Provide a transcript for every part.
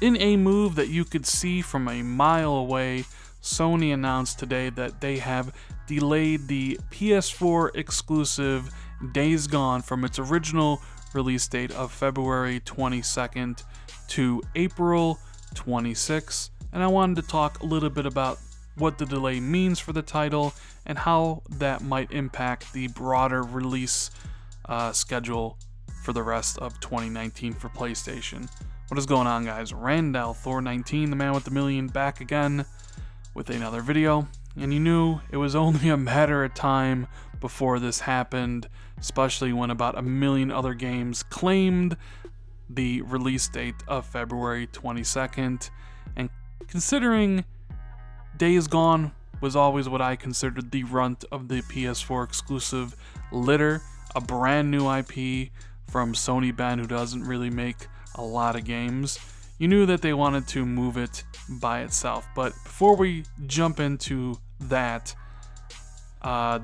In a move that you could see from a mile away, Sony announced today that they have delayed the PS4 exclusive Days Gone from its original release date of February 22nd to April 26th. And I wanted to talk a little bit about what the delay means for the title and how that might impact the broader release schedule for the rest of 2019 for PlayStation. What is going on, guys? Randall, Thor 19, the man with the million, back again with another video. And you knew it was only a matter of time before this happened, especially when about a million other games claimed the release date of February 22nd. And considering Days Gone was always what I considered the runt of the PS4 exclusive litter, a brand new IP from Sony Bend, who doesn't really make a lot of games, you knew that they wanted to move it by itself. But before we jump into that,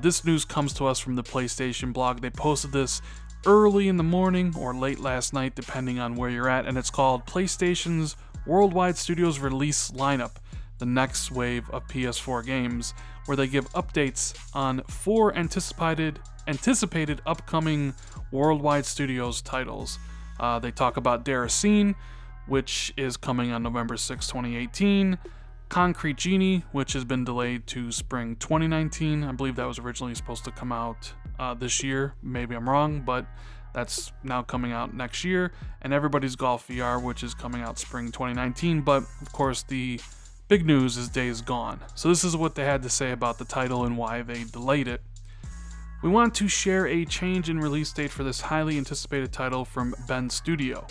this news comes to us from the PlayStation blog. They posted this early in the morning or late last night, depending on where you're at, and it's called PlayStation's Worldwide Studios Release Lineup, the next wave of PS4 games, where they give updates on 4 anticipated upcoming Worldwide Studios titles. They talk about Deracine, which is coming on November 6, 2018, Concrete Genie, which has been delayed to spring 2019. I believe that was originally supposed to come out this year. Maybe I'm wrong, but that's now coming out next year. And Everybody's Golf VR, which is coming out spring 2019. But, of course, the big news is Days Gone. So this is what they had to say about the title and why they delayed it. We want to share a change in release date for this highly anticipated title from Bend Studio.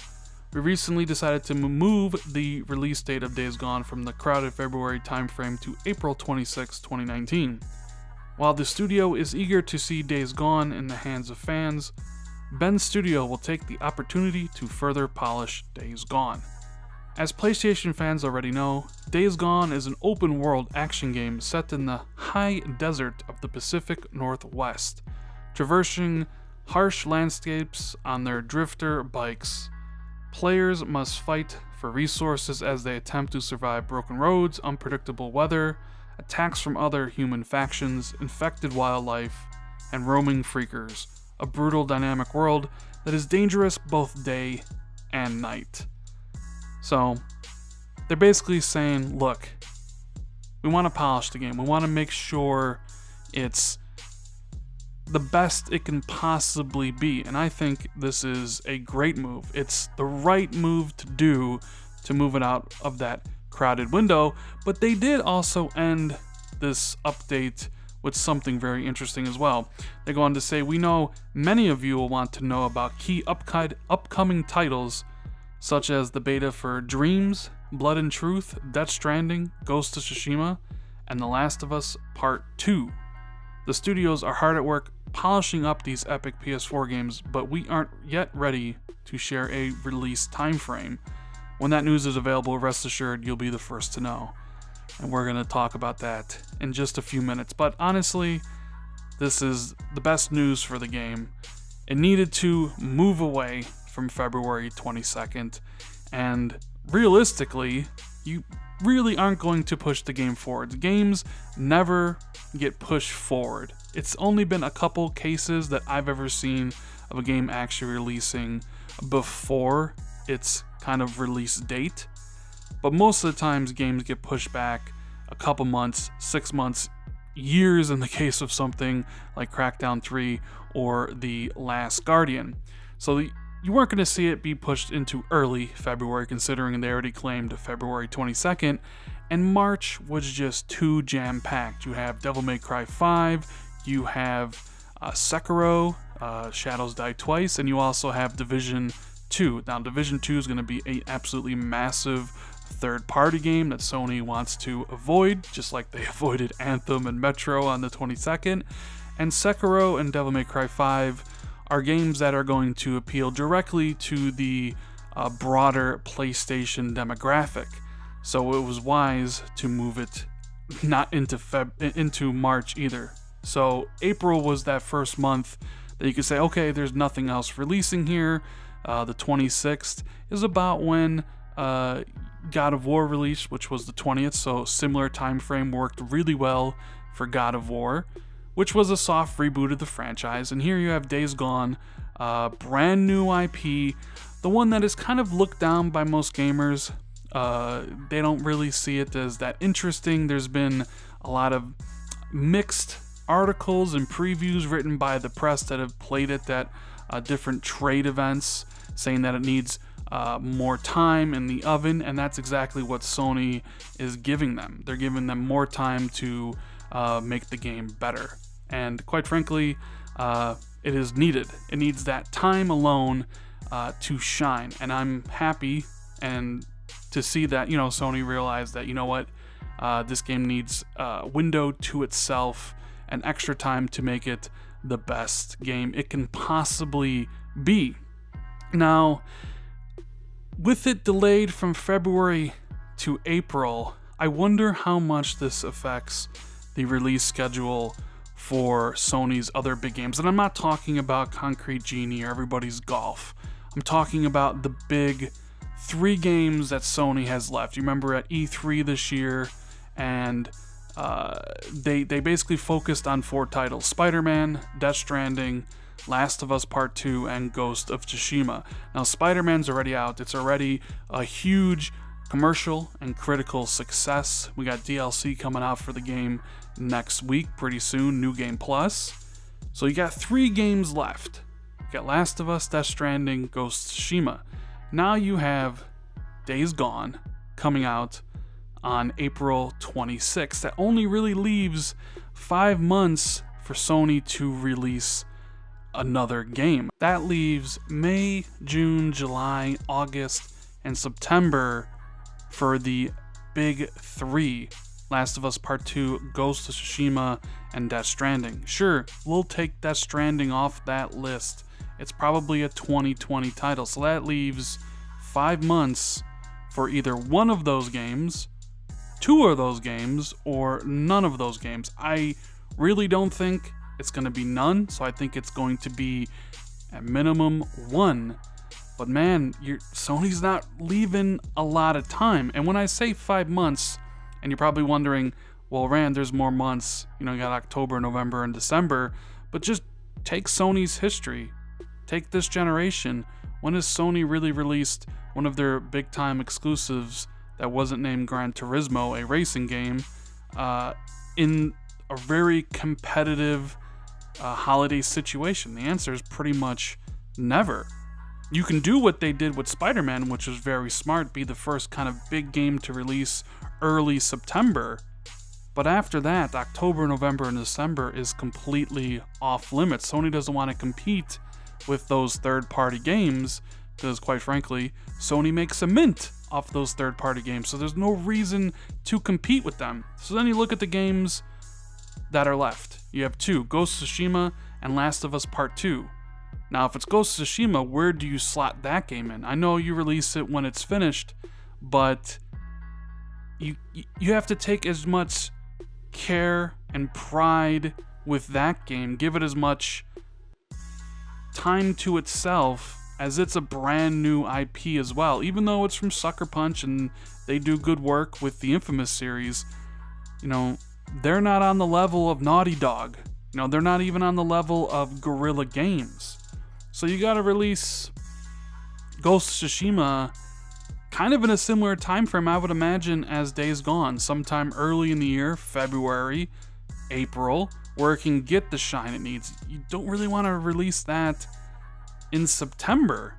We recently decided to move the release date of Days Gone from the crowded February timeframe to April 26, 2019. While the studio is eager to see Days Gone in the hands of fans, Bend Studio will take the opportunity to further polish Days Gone. As PlayStation fans already know, Days Gone is an open-world action game set in the high desert of the Pacific Northwest, traversing harsh landscapes on their drifter bikes. Players must fight for resources as they attempt to survive broken roads, unpredictable weather, attacks from other human factions, infected wildlife, and roaming freakers, a brutal, dynamic world that is dangerous both day and night. So, they're basically saying, look, we want to polish the game. We want to make sure it's the best it can possibly be. And I think this is a great move. It's the right move to do to move it out of that crowded window. But they did also end this update with something very interesting as well. They go on to say, we know many of you will want to know about key upcoming titles such as the beta for Dreams, Blood and Truth, Death Stranding, Ghost of Tsushima, and The Last of Us Part 2. The studios are hard at work polishing up these epic PS4 games, but we aren't yet ready to share a release timeframe. When that news is available, rest assured you'll be the first to know. And we're going to talk about that in just a few minutes. But honestly, this is the best news for the game. It needed to move away from February 22nd, and realistically, you really aren't going to push the game forward. Games never get pushed forward. It's only been a couple cases that I've ever seen of a game actually releasing before its kind of release date, but most of the times games get pushed back a couple months, 6 months, years in the case of something like Crackdown 3 or The Last Guardian. So you weren't going to see it be pushed into early February, considering they already claimed February 22nd, and March was just too jam-packed. You have Devil May Cry 5, you have Sekiro, Shadows Die Twice, and you also have Division 2. Now, Division 2 is going to be an absolutely massive third-party game that Sony wants to avoid, just like they avoided Anthem and Metro on the 22nd, and Sekiro and Devil May Cry 5 are games that are going to appeal directly to the broader PlayStation demographic. So it was wise to move it not into March either. So April was that first month that you could say, okay, there's nothing else releasing here. The 26th is about when God of War release, which was the 20th, so similar time frame, worked really well for God of War, which was a soft reboot of the franchise. And here you have Days Gone, brand new IP, the one that is kind of looked down by most gamers. They don't really see it as that interesting. There's been a lot of mixed articles and previews written by the press that have played it at different trade events, saying that it needs more time in the oven, and that's exactly what Sony is giving them. They're giving them more time to make the game better. And quite frankly, it is needed. It needs that time alone to shine. And I'm happy and to see that, Sony realized that, this game needs a window to itself and extra time to make it the best game it can possibly be. Now, with it delayed from February to April, I wonder how much this affects the release schedule for Sony's other big games. And I'm not talking about Concrete Genie or Everybody's Golf. I'm talking about the big 3 games that Sony has left. You remember at E3 this year, and they basically focused on 4 titles: Spider-Man, Death Stranding, Last of Us Part 2, and Ghost of Tsushima. Now, Spider-Man's already out. It's already a huge commercial and critical success. We got DLC coming out for the game next week, pretty soon, New Game Plus. So you got 3 games left. You got Last of Us, Death Stranding, Ghost of Tsushima. Now you have Days Gone coming out on April 26th. That only really leaves 5 months for Sony to release another game. That leaves May, June, July, August, and September for the big 3. Last of Us Part 2, Ghost of Tsushima, and Death Stranding. Sure, we'll take Death Stranding off that list. It's probably a 2020 title, so that leaves 5 months for either one of those games, 2 of those games, or none of those games. I really don't think it's going to be none, so I think it's going to be at minimum 1. But man, Sony's not leaving a lot of time. And when I say 5 months, and you're probably wondering, well, Rand, there's more months. You got October, November, and December. But just take Sony's history. Take this generation. When has Sony really released one of their big-time exclusives that wasn't named Gran Turismo, a racing game, in a very competitive holiday situation? The answer is pretty much never. You can do what they did with Spider-Man, which was very smart, be the first kind of big game to release early September. But after that, October, November, and December is completely off limits. Sony doesn't want to compete with those third-party games because, quite frankly, Sony makes a mint off those third-party games, so there's no reason to compete with them. So then you look at the games that are left. You have 2, Ghost of Tsushima and Last of Us Part 2. Now, if it's Ghost of Tsushima, where do you slot that game in? I know you release it when it's finished, but you have to take as much care and pride with that game. Give it as much time to itself as it's a brand new IP as well. Even though it's from Sucker Punch and they do good work with the Infamous series, they're not on the level of Naughty Dog. They're not even on the level of Guerrilla Games. So you gotta release Ghost of Tsushima kind of in a similar time frame, I would imagine, as Days Gone. Sometime early in the year, February, April, where it can get the shine it needs. You don't really want to release that in September.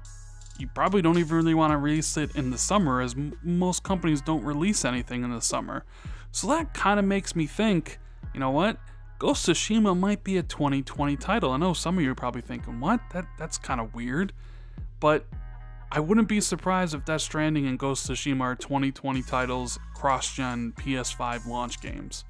You probably don't even really want to release it in the summer, as most companies don't release anything in the summer. So that kind of makes me think, you know what? Ghost of Tsushima might be a 2020 title. I know some of you are probably thinking, what? That's kind of weird. But I wouldn't be surprised if Death Stranding and Ghost of Tsushima are 2020 titles, cross-gen PS5 launch games.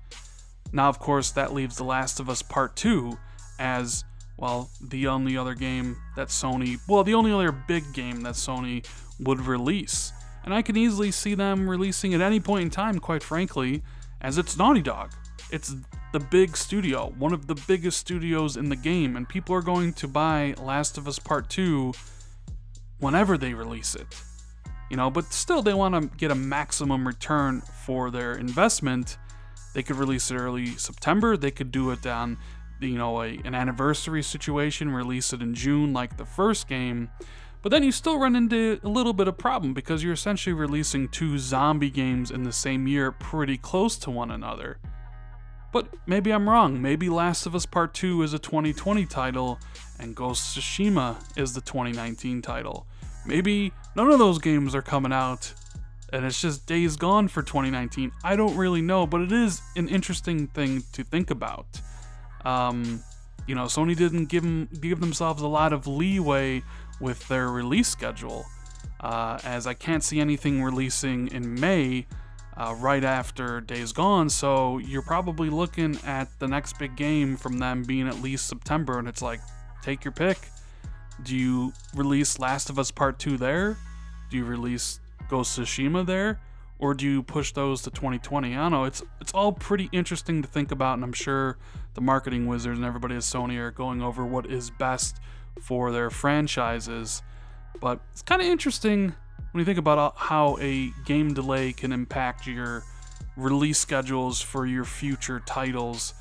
Now, of course, that leaves The Last of Us Part 2 as, well, the only other game that Sony... Well, the only other big game that Sony would release. And I can easily see them releasing at any point in time, quite frankly, as it's Naughty Dog. It's the big studio, one of the biggest studios in the game, and people are going to buy Last of Us Part 2 whenever they release it. but still they want to get a maximum return for their investment. They could release it early September. They could do it on, an anniversary situation, release it in June like the first game. But then you still run into a little bit of problem because you're essentially releasing 2 zombie games in the same year pretty close to one another. But maybe I'm wrong. Maybe Last of Us Part 2 is a 2020 title and Ghost of Tsushima is the 2019 title. Maybe none of those games are coming out and it's just Days Gone for 2019. I don't really know, but it is an interesting thing to think about. Sony didn't give themselves a lot of leeway with their release schedule, as I can't see anything releasing in May right after Days Gone, so you're probably looking at the next big game from them being at least September, and it's like, take your pick. Do you release Last of Us Part 2 there? Do you release Ghost of Tsushima there? Or do you push those to 2020? I don't know, it's all pretty interesting to think about, and I'm sure the marketing wizards and everybody at Sony are going over what is best for their franchises. But it's kind of interesting when you think about how a game delay can impact your release schedules for your future titles.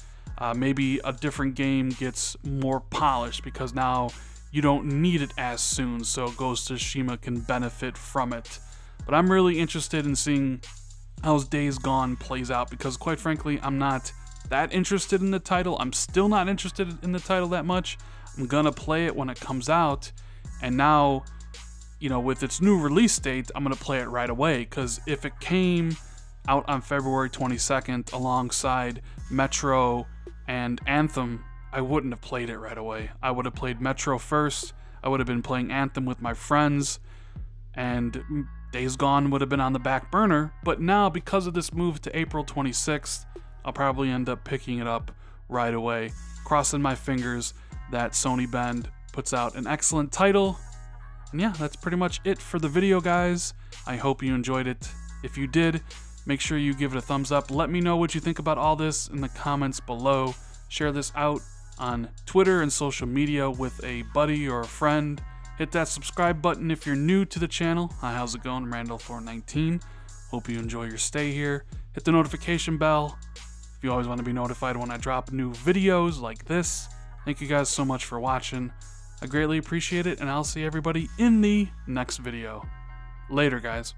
Maybe a different game gets more polished because now you don't need it as soon, so Ghost of Tsushima can benefit from it. But I'm really interested in seeing how Days Gone plays out because, quite frankly, I'm not that interested in the title. I'm still not interested in the title that much. I'm gonna play it when it comes out, and now, with its new release date, I'm gonna play it right away, because if it came out on February 22nd alongside Metro and Anthem, I wouldn't have played it right away. I would have played Metro first, I would have been playing Anthem with my friends, and Days Gone would have been on the back burner. But now, because of this move to April 26th, I'll probably end up picking it up right away, crossing my fingers that Sony Bend puts out an excellent title. And yeah, that's pretty much it for the video, guys. I hope you enjoyed it. If you did, make sure you give it a thumbs up. Let me know what you think about all this in the comments below. Share this out on Twitter and social media with a buddy or a friend. Hit that subscribe button if you're new to the channel. Hi, how's it going? I'm Thor19. Hope you enjoy your stay here. Hit the notification bell if you always want to be notified when I drop new videos like this. Thank you guys so much for watching. I greatly appreciate it, and I'll see everybody in the next video. Later, guys.